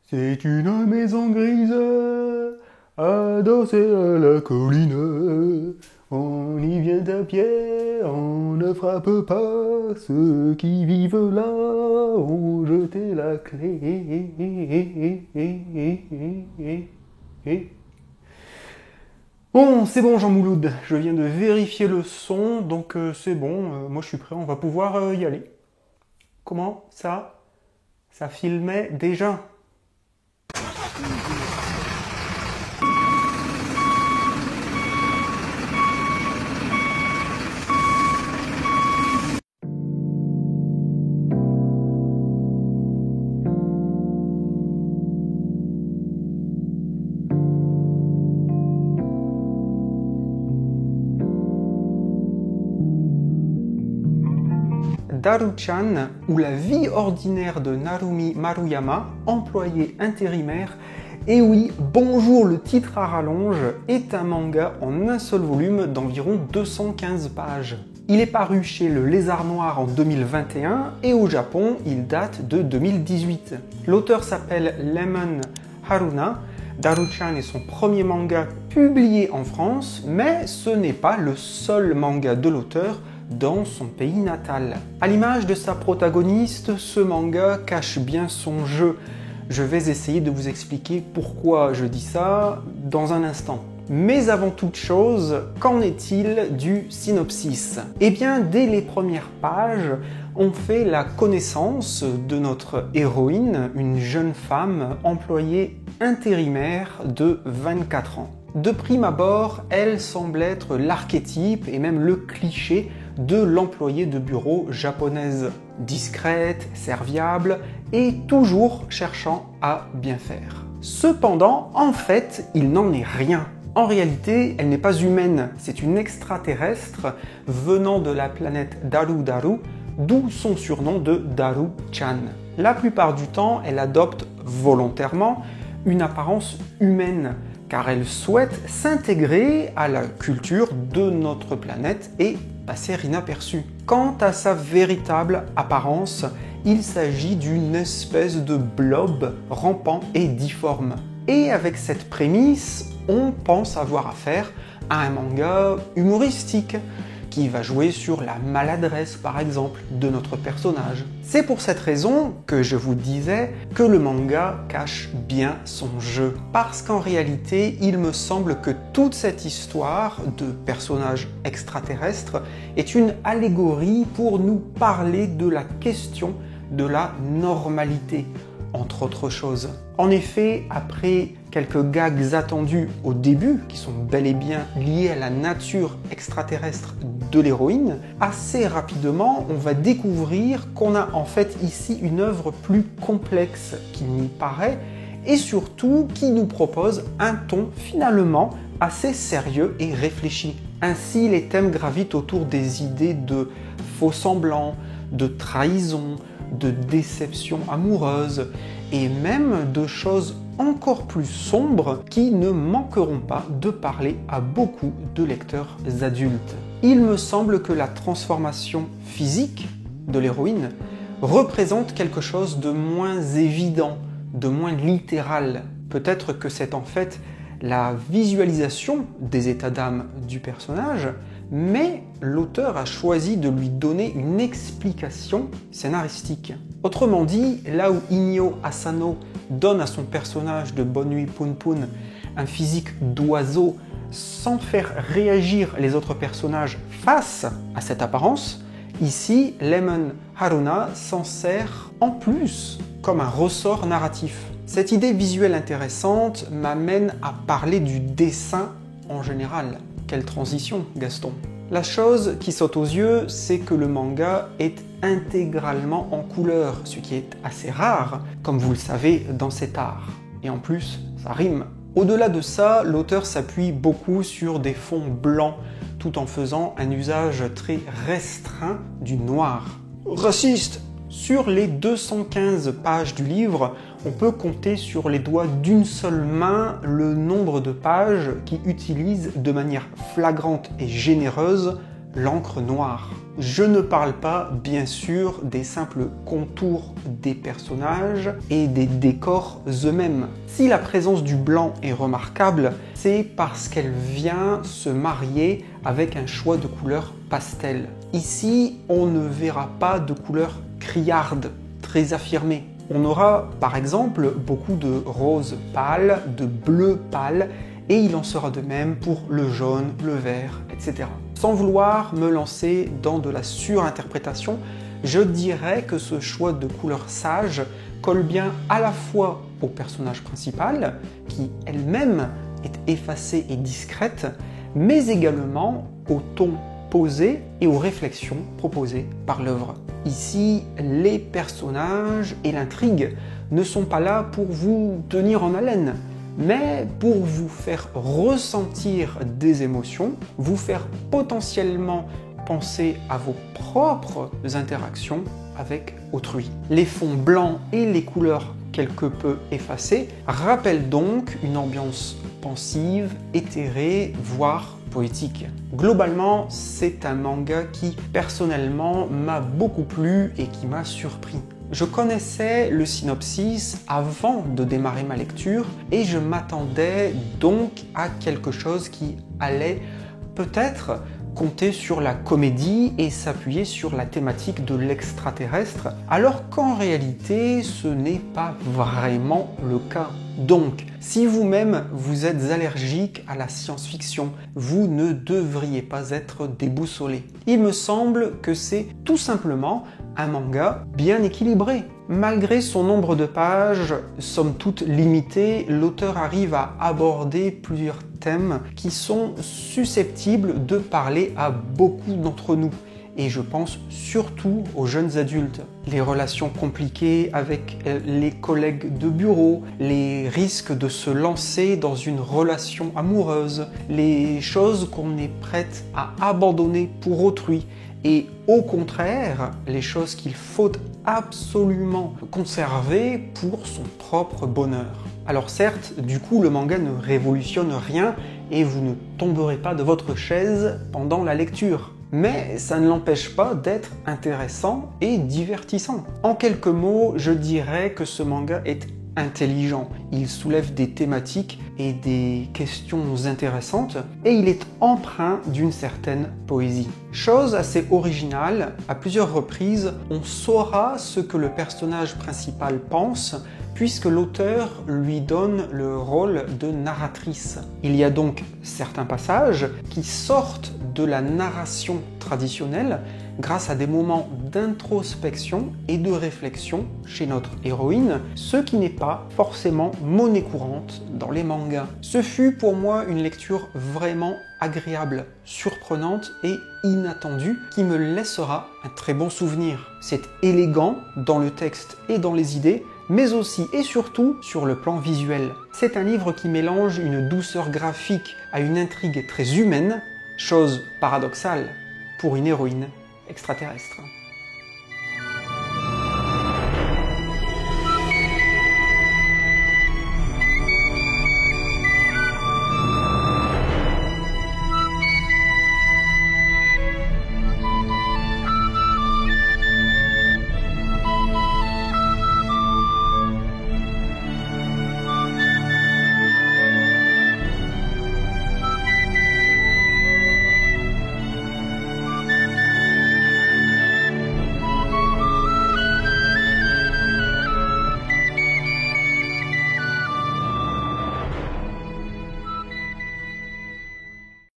C'est une maison grise, adossée à la colline. On y vient à pied, on ne frappe pas. Ceux qui vivent là ont jeté la clé. Bon, c'est bon Jean Mouloud, je viens de vérifier le son, donc c'est bon, moi je suis prêt, on va pouvoir y aller. Comment ça? Ça filmait déjà? Daru-chan, ou la vie ordinaire de Narumi Maruyama, employé intérimaire. Et oui, bonjour, le titre à rallonge est un manga en un seul volume d'environ 215 pages. Il est paru chez le Lézard Noir en 2021 et au Japon, il date de 2018. L'auteur s'appelle Lemon Haruna. Daru-chan est son premier manga publié en France, mais ce n'est pas le seul manga de l'auteur dans son pays natal. À l'image de sa protagoniste, ce manga cache bien son jeu. Je vais essayer de vous expliquer pourquoi je dis ça dans un instant. Mais avant toute chose, qu'en est-il du synopsis? Eh bien, dès les premières pages, on fait la connaissance de notre héroïne, une jeune femme employée intérimaire de 24 ans. De prime abord, elle semble être l'archétype et même le cliché de l'employée de bureau japonaise, discrète, serviable et toujours cherchant à bien faire. Cependant, en fait, il n'en est rien. En réalité, elle n'est pas humaine, c'est une extraterrestre venant de la planète Daru Daru, d'où son surnom de Daru-chan. La plupart du temps, elle adopte volontairement une apparence humaine, car elle souhaite s'intégrer à la culture de notre planète et passer inaperçue. Quant à sa véritable apparence, il s'agit d'une espèce de blob rampant et difforme. Et avec cette prémisse, on pense avoir affaire à un manga humoristique qui va jouer sur la maladresse, par exemple, de notre personnage. C'est pour cette raison que je vous disais que le manga cache bien son jeu. Parce qu'en réalité, il me semble que toute cette histoire de personnages extraterrestres est une allégorie pour nous parler de la question de la normalité, entre autres choses. En effet, après quelques gags attendus au début, qui sont bel et bien liés à la nature extraterrestre de l'héroïne, assez rapidement, on va découvrir qu'on a en fait ici une œuvre plus complexe qu'il n'y paraît, et surtout qui nous propose un ton finalement assez sérieux et réfléchi. Ainsi, les thèmes gravitent autour des idées de faux semblants, de trahison, de déception amoureuse, et même de choses encore plus sombres qui ne manqueront pas de parler à beaucoup de lecteurs adultes. Il me semble que la transformation physique de l'héroïne représente quelque chose de moins évident, de moins littéral. Peut-être que c'est en fait la visualisation des états d'âme du personnage, mais l'auteur a choisi de lui donner une explication scénaristique. Autrement dit, là où Inyo Asano donne à son personnage de Bonne Nuit Poun Poun un physique d'oiseau sans faire réagir les autres personnages face à cette apparence, ici, Lemon Haruna s'en sert en plus comme un ressort narratif. Cette idée visuelle intéressante m'amène à parler du dessin en général. Quelle transition, Gaston! La chose qui saute aux yeux, c'est que le manga est intégralement en couleur, ce qui est assez rare, comme vous le savez, dans cet art. Et en plus, ça rime. Au-delà de ça, l'auteur s'appuie beaucoup sur des fonds blancs, tout en faisant un usage très restreint du noir. Raciste! Sur les 215 pages du livre, on peut compter sur les doigts d'une seule main le nombre de pages qui utilisent de manière flagrante et généreuse l'encre noire. Je ne parle pas, bien sûr, des simples contours des personnages et des décors eux-mêmes. Si la présence du blanc est remarquable, c'est parce qu'elle vient se marier avec un choix de couleurs pastel. Ici, on ne verra pas de couleurs criardes, très affirmées. On aura par exemple beaucoup de rose pâle, de bleu pâle, et il en sera de même pour le jaune, le vert, etc. Sans vouloir me lancer dans de la surinterprétation, je dirais que ce choix de couleurs sages colle bien à la fois au personnage principal, qui elle-même est effacée et discrète, mais également au ton posé et aux réflexions proposées par l'œuvre. Ici, les personnages et l'intrigue ne sont pas là pour vous tenir en haleine, mais pour vous faire ressentir des émotions, vous faire potentiellement penser à vos propres interactions avec autrui. Les fonds blancs et les couleurs quelque peu effacées rappellent donc une ambiance pensive, éthérée, voire poétique. Globalement, c'est un manga qui, personnellement, m'a beaucoup plu et qui m'a surpris. Je connaissais le synopsis avant de démarrer ma lecture et je m'attendais donc à quelque chose qui allait peut-être compter sur la comédie et s'appuyer sur la thématique de l'extraterrestre, alors qu'en réalité ce n'est pas vraiment le cas. Donc, si vous-même vous êtes allergique à la science-fiction, vous ne devriez pas être déboussolé. Il me semble que c'est tout simplement un manga bien équilibré. Malgré son nombre de pages, somme toute limité, l'auteur arrive à aborder plusieurs thèmes qui sont susceptibles de parler à beaucoup d'entre nous. Et je pense surtout aux jeunes adultes. Les relations compliquées avec les collègues de bureau, les risques de se lancer dans une relation amoureuse, les choses qu'on est prête à abandonner pour autrui, et au contraire, les choses qu'il faut absolument conserver pour son propre bonheur. Alors certes, du coup, le manga ne révolutionne rien et vous ne tomberez pas de votre chaise pendant la lecture. Mais ça ne l'empêche pas d'être intéressant et divertissant. En quelques mots, je dirais que ce manga est intelligent. Il soulève des thématiques et des questions intéressantes et il est empreint d'une certaine poésie. Chose assez originale, à plusieurs reprises, on saura ce que le personnage principal pense puisque l'auteur lui donne le rôle de narratrice. Il y a donc certains passages qui sortent de la narration traditionnelle grâce à des moments d'introspection et de réflexion chez notre héroïne, ce qui n'est pas forcément monnaie courante dans les mangas. Ce fut pour moi une lecture vraiment agréable, surprenante et inattendue qui me laissera un très bon souvenir. C'est élégant dans le texte et dans les idées, mais aussi et surtout sur le plan visuel. C'est un livre qui mélange une douceur graphique à une intrigue très humaine, chose paradoxale pour une héroïne extraterrestre.